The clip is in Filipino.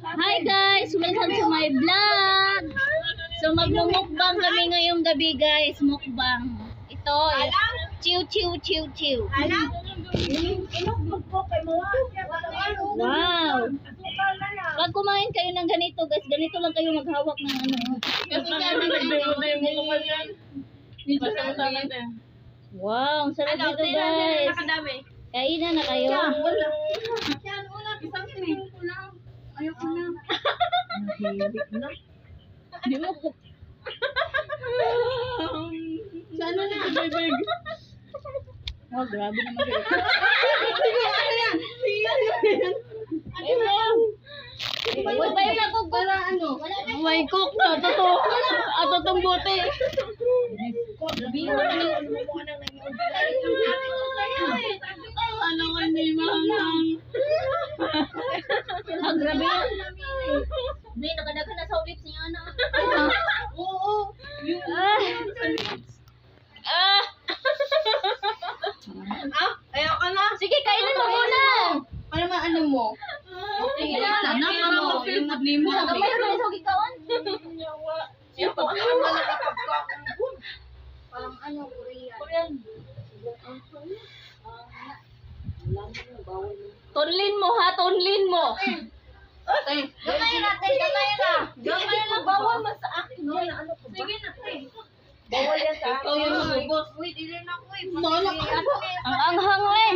Hi guys! Welcome to my vlog! So magmumukbang kami ngayong gabi guys. Mukbang. Ito eh. Chiw chiw chiw chiw. Wow! Pag kumain kayo ng ganito guys, ganito lang kayo maghawak ng ano. Wow! Ang sarap dito guys. Kainan na kayo. Ayoko na. Di mo ko. Sana na. Oh, grabe naman kayo. Huwag ba yun ako para ano? May cook na. Totoo bote. Ano ka ni Mangang? Ah, grabe yan. Hindi, nakadagan na sa ulit niya na. Oo. Ayoko na. Sige, kainin mo muna. Para maano mo? Okay na. Sana para ma-feel mo. Kamay mo sa gikawan. Siya pa ano na nakapagkakon. Parang ano, Korean. Tunlin mo ha, tunlin mo. Ate. Gamay na. Gamay na. Bawal man sa akin. No? Sige na. Bawal yan sa akin. Ikaw yung magubos. Uy, dili na ko eh. Nolak ako. Ang anghang eh.